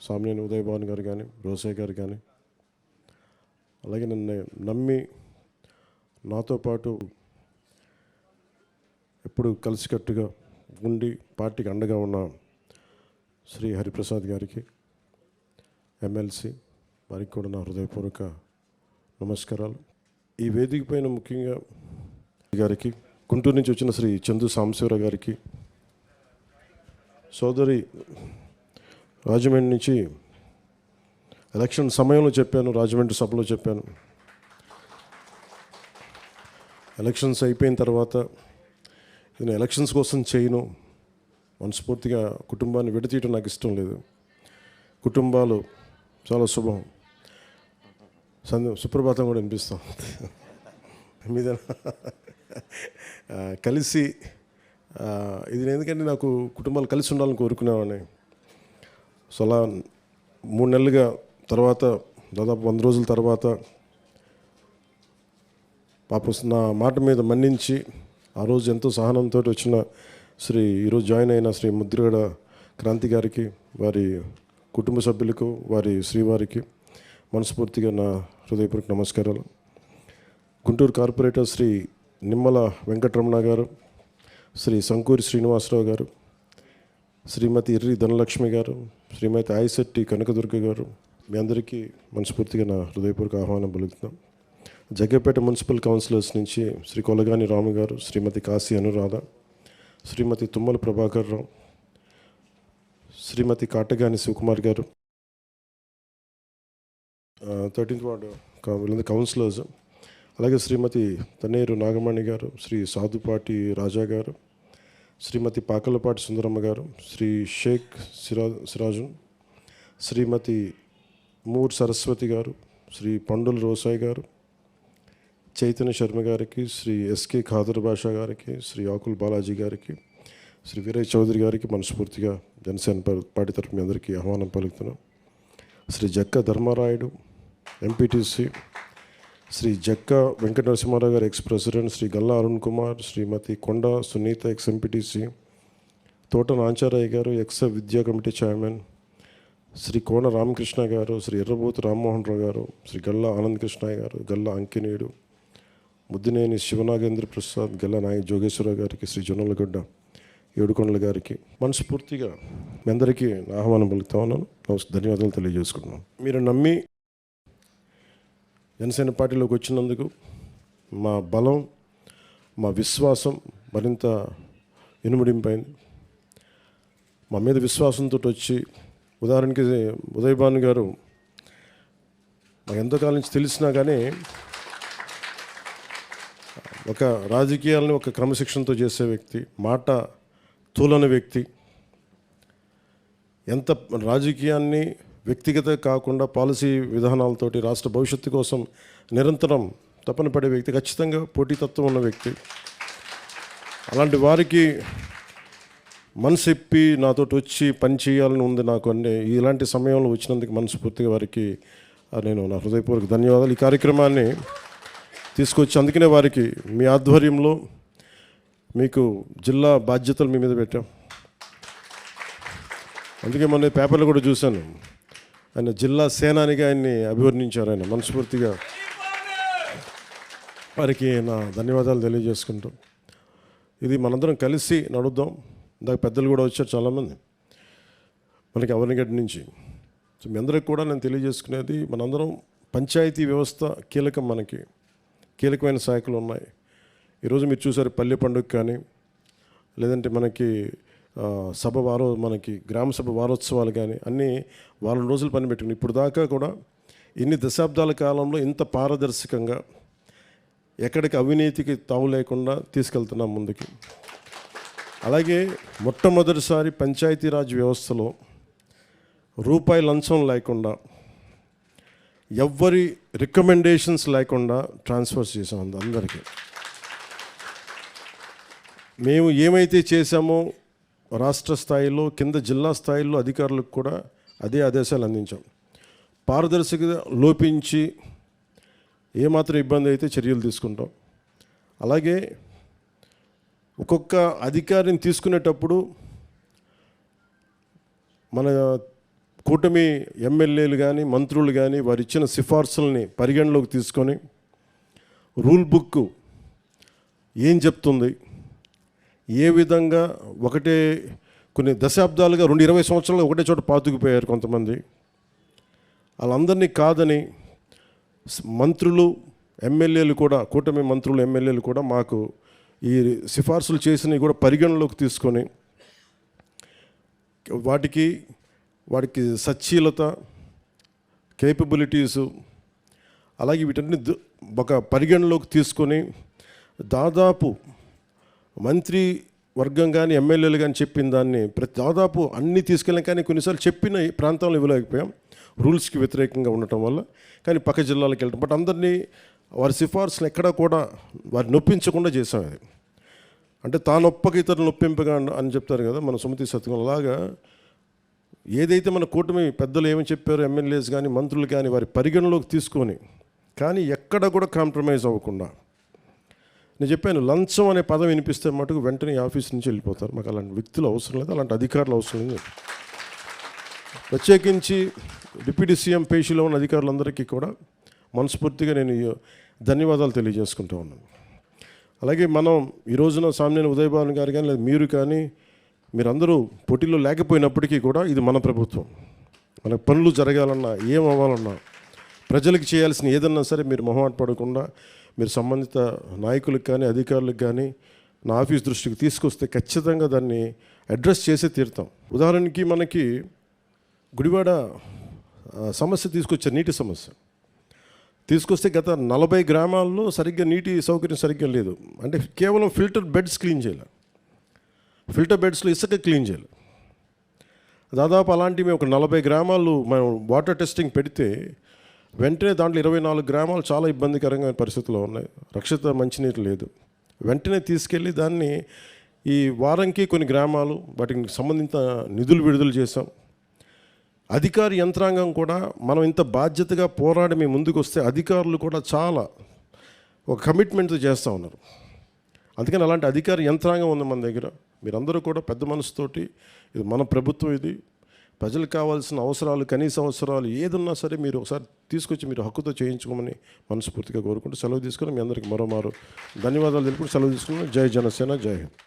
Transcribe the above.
సామ్నేని ఉదయ్ భాన్ గారు కానీ, రోసయ్య గారు కానీ, అలాగే నన్ను నమ్మి నాతో పాటు ఎప్పుడు కలిసికట్టుగా ఉండి పార్టీకి అండగా ఉన్న శ్రీ హరిప్రసాద్ గారికి, ఎమ్మెల్సీ వారికి కూడా నా హృదయపూర్వక నమస్కారాలు. ఈ వేదిక పైన ముఖ్యంగా గారికి, గుంటూరు నుంచి వచ్చిన శ్రీ చందు సాంబశివరావు గారికి, సోదరి రాజమండ్రి నుంచి ఎలక్షన్ సమయంలో చెప్పాను, రాజమండ్రి సభలో చెప్పాను. ఎలక్షన్స్ అయిపోయిన తర్వాత నేను ఎలక్షన్స్ కోసం చేయను, మనస్ఫూర్తిగా కుటుంబాన్ని విడతీయటం నాకు ఇష్టం లేదు. కుటుంబాలు చాలా శుభం. సుప్రభాతం కూడా వినిపిస్తాం మీద కలిసి ఇది ఎందుకంటే నాకు కుటుంబాలు కలిసి ఉండాలని కోరుకునేవాడిని. సో అలా 3 నెలలుగా తర్వాత దాదాపు 100 రోజుల తర్వాత పాప నా మాట మీద మన్నించి ఆ రోజు ఎంతో సహనంతో వచ్చిన ఈరోజు జాయిన్ అయిన శ్రీ ముద్రగడ క్రాంతి గారికి, వారి కుటుంబ సభ్యులకు, వారి శ్రీవారికి మనస్ఫూర్తిగా నా హృదయపూర్వక నమస్కారాలు. గుంటూరు కార్పొరేటర్ శ్రీ నిమ్మల వెంకటరమణ గారు, శ్రీ సంకూరి శ్రీనివాసరావు గారు, శ్రీమతి ఇర్రి ధనలక్ష్మి గారు, శ్రీమతి ఆయిశెట్టి కనకదుర్గ గారు, మీ అందరికీ మనస్ఫూర్తిగా నా హృదయపూర్వక ఆహ్వానం పలుకుతున్నాం. జగ్గపేట మున్సిపల్ కౌన్సిలర్స్ నుంచి శ్రీ కొలగాని రాము గారు, శ్రీమతి కాశీ అనురాధ, శ్రీమతి తుమ్మల ప్రభాకర్ రావు, శ్రీమతి కాటగాని శివకుమార్ గారు, 13th వార్డు కౌన్సిలర్స్, అలాగే శ్రీమతి తన్నేరు నాగమణి గారు, శ్రీ సాధుపాటి రాజా గారు, శ్రీమతి పాకలపాటి సుందరమ్మ గారు, శ్రీ షేక్ సిరాజు, శ్రీమతి మూర్ సరస్వతి గారు, శ్రీ పండుల రోసాయి గారు, చైతన్య శర్మ గారికి, శ్రీ ఎస్కే ఖాదర్ బాషా గారికి, శ్రీ ఆకుల్ బాలాజీ గారికి, శ్రీ వీరయ్య చౌదరి గారికి మనస్ఫూర్తిగా జనసేన పార్టీ తరఫు మీ అందరికీ ఆహ్వానం పలుకుతున్నాం. శ్రీ జక్క ధర్మారాయుడు ఎంపీటీసీ, శ్రీ జక్క వెంకట నరసింహారావు గారు ఎక్స్ ప్రెసిడెంట్, శ్రీ గల్లా అరుణ్ కుమార్, శ్రీమతి కొండ సునీత ఎక్స్ ఎంపీటీసీ, తోట నాంచారయ్య గారు ఎక్స్ విద్యా కమిటీ చైర్మన్, శ్రీ కోన రామకృష్ణ గారు, శ్రీ ఎర్రబోతు రామ్మోహన్ రావు గారు, శ్రీ గల్లా ఆనంద్ కృష్ణయ్య గారు, గల్లా అంకినీయుడు, ముద్దినేని శివనాగేంద్ర ప్రసాద్, గల్లా నాయక్ జోగేశ్వరరావు గారికి, శ్రీ జొన్నలగడ్డ ఏడుకొండల గారికి మనస్ఫూర్తిగా మీ అందరికీ ఆహ్వానం పలుకుతా ఉన్నాను. ధన్యవాదాలు తెలియజేసుకుంటున్నాను. మీరు నమ్మి జనసేన పార్టీలోకి వచ్చినందుకు మా బలం, మా విశ్వాసం మరింత ఇనుముడింపైంది. మా మీద విశ్వాసంతో వచ్చి, ఉదాహరణకి ఉదయ్ భాన్ గారు మాకు ఎంతకాలం నుంచి తెలిసినా కానీ ఒక రాజకీయాలని ఒక క్రమశిక్షణతో చేసే వ్యక్తి, మాట తూలని వ్యక్తి, ఎంత రాజకీయాన్ని వ్యక్తిగత కాకుండా పాలసీ విధానాలతోటి రాష్ట్ర భవిష్యత్తు కోసం నిరంతరం తపన పడే వ్యక్తి, ఖచ్చితంగా పోటీతత్వం ఉన్న వ్యక్తి. అలాంటి వారికి మనసెప్పి నాతో వచ్చి పని చేయాలని ఉంది నాకు అన్నీ. ఇలాంటి సమయంలో వచ్చినందుకు మనస్ఫూర్తిగా వారికి నేను నా హృదయపూర్వక ధన్యవాదాలు. ఈ కార్యక్రమాన్ని తీసుకొచ్చి అందుకనే వారికి మీ ఆధ్వర్యంలో మీకు జిల్లా బాధ్యతలు మీ మీద పెట్టాం. అందుకే మొన్న పేపర్లో కూడా చూశాను, ఆయన జిల్లా సేనానిగా ఆయన్ని అభివర్ణించారు. ఆయన మనస్ఫూర్తిగా వారికి నా ధన్యవాదాలు తెలియజేసుకుంటాం. ఇది మనందరం కలిసి నడుద్దాం. ఇందాక పెద్దలు కూడా వచ్చారు చాలామంది మనకి అవనిగడ్డ నుంచి. సో మీ అందరికి కూడా నేను తెలియజేసుకునేది, మనందరం పంచాయతీ వ్యవస్థ కీలకం, మనకి కీలకమైన శాఖలు ఉన్నాయి. ఈరోజు మీరు చూసారు పల్లె పండుగ కానీ, లేదంటే మనకి మనకి గ్రామ సభ వారోత్సవాలు కానీ అన్నీ వారం రోజులు పని పెట్టుకుని ఇప్పుడు దాకా కూడా ఇన్ని దశాబ్దాల కాలంలో ఇంత పారదర్శకంగా ఎక్కడికి అవినీతికి తావు లేకుండా తీసుకెళ్తున్నాం ముందుకి. అలాగే మొట్టమొదటిసారి పంచాయతీరాజ్ వ్యవస్థలో రూపాయి లంచం లేకుండా, ఎవ్వరి రికమెండేషన్స్ లేకుండా ట్రాన్స్ఫర్స్ చేసాం అందరికీ. మేము ఏమైతే చేశామో రాష్ట్ర స్థాయిలో, కింద జిల్లా స్థాయిలో అధికారులకు కూడా అదే ఆదేశాలు అందించాం. పారదర్శకత లోపించి ఏమాత్రం ఇబ్బంది అయితే చర్యలు తీసుకుంటాం. అలాగే ఒక్కొక్క అధికారిని తీసుకునేటప్పుడు మన కూటమి ఎమ్మెల్యేలు కానీ మంత్రులు కానీ వారు ఇచ్చిన సిఫార్సుల్ని పరిగణలోకి తీసుకొని రూల్ బుక్ ఏం చెప్తుంది, ఏ విధంగా ఒకటే కొన్ని దశాబ్దాలుగా 20 సంవత్సరాలు ఒకటే చోట పాతుకుపోయారు కొంతమంది, వాళ్ళందరినీ కాదని మంత్రులు ఎమ్మెల్యేలు కూడా, కూటమి మంత్రులు ఎమ్మెల్యేలు కూడా మాకు ఈ సిఫార్సులు చేసినవి కూడా పరిగణలోకి తీసుకొని వాటికి సచ్చీలత, కేపబిలిటీసు, అలాగే వీటన్ని ఒక పరిగణలోకి తీసుకొని దాదాపు మంత్రి వర్గం కానీ ఎమ్మెల్యేలు కానీ చెప్పిన దాన్ని దాదాపు అన్నీ తీసుకెళ్ళాం, కానీ కొన్నిసార్లు చెప్పిన ప్రాంతాలను ఇవ్వలేకపోయాం రూల్స్కి వ్యతిరేకంగా ఉండటం వల్ల. కానీ పక్క జిల్లాలకు వెళ్ళటం, బట్ అందరినీ వారి సిఫార్సులు ఎక్కడా కూడా వారి నొప్పించకుండా చేసాం. అది అంటే తానొప్పక ఇతరులు నొప్పింపగా అని చెప్తారు కదా మన సుమతి సత్యం. అలాగా ఏదైతే మన కూటమి పెద్దలు ఏమని చెప్పారో ఎమ్మెల్యేస్ కానీ మంత్రులు కానీ వారి పరిగణలోకి తీసుకొని, కానీ ఎక్కడ కూడా కాంప్రమైజ్ అవ్వకుండా, నేను చెప్పాను లంచం అనే పదం వినిపిస్తే మటుకు వెంటనే ఆఫీస్ నుంచి వెళ్ళిపోతారు. మాకు అలాంటి వ్యక్తులు అవసరం లేదు, అలాంటి అధికారులు అవసరం లేదు. ప్రత్యేకించి డిప్యూటీ సీఎం పేషీలో ఉన్న అధికారులందరికీ కూడా మనస్ఫూర్తిగా నేను ధన్యవాదాలు తెలియజేసుకుంటూ ఉన్నాను. అలాగే మనం ఈ రోజున సామ్నేని ఉదయభాను గారు కానీ లేదా మీరు కానీ మీరందరూ పోటీలో లేకపోయినప్పటికీ కూడా ఇది మన ప్రభుత్వం. మనకు పనులు జరగాలన్నా, ఏం అవ్వాలన్నా, ప్రజలకు చేయాల్సిన ఏదన్నా సరే మీరు మొహమాట పడకుండా మీరు సంబంధిత నాయకులకు కానీ అధికారులకు కానీ నా ఆఫీస్ దృష్టికి తీసుకొస్తే ఖచ్చితంగా దాన్ని అడ్రస్ చేసే తీరుతాం. ఉదాహరణకి మనకి గుడివాడ సమస్య తీసుకొచ్చారు, నీటి సమస్య తీసుకొస్తే గత 40 గ్రామాల్లో సరిగ్గా నీటి సౌకర్యం సరిగ్గా లేదు. అంటే కేవలం ఫిల్టర్ బెడ్స్ క్లీన్ చేయాలి, ఫిల్టర్ బెడ్స్లో ఇసుక క్లీన్ చేయాలి. దాదాపు అలాంటివి ఒక 40 గ్రామాలు మనం వాటర్ టెస్టింగ్ పెడితే వెంటనే దాంట్లో 24 గ్రామాలు చాలా ఇబ్బందికరంగా పరిస్థితుల్లో ఉన్నాయి, రక్షిత మంచినీరు లేదు. వెంటనే తీసుకెళ్ళి దాన్ని ఈ వారంకి కొన్ని గ్రామాలు వాటికి సంబంధించిన నిధులు విడుదల చేశాం. అధికార యంత్రాంగం కూడా మనం ఇంత బాధ్యతగా పోరాడి మేము ముందుకు వస్తే అధికారులు కూడా చాలా ఒక కమిట్మెంట్తో చేస్తూ ఉన్నారు. అందుకని అలాంటి అధికార యంత్రాంగం ఉంది మన దగ్గర. మీరందరూ కూడా పెద్ద మనసుతోటి, ఇది మన ప్రభుత్వం, ఇది ప్రజలకు కావాల్సిన అవసరాలు, కనీస అవసరాలు ఏదన్నా సరే మీరు ఒకసారి తీసుకొచ్చి మీరు హక్కుతో చేయించుకోమని మనస్ఫూర్తిగా కోరుకుంటూ సెలవు తీసుకుని మీ అందరికీ మరోమారు ధన్యవాదాలు తెలుపుకుంటూ సెలవు తీసుకున్నాను. జై జనసేన, జై హింద్.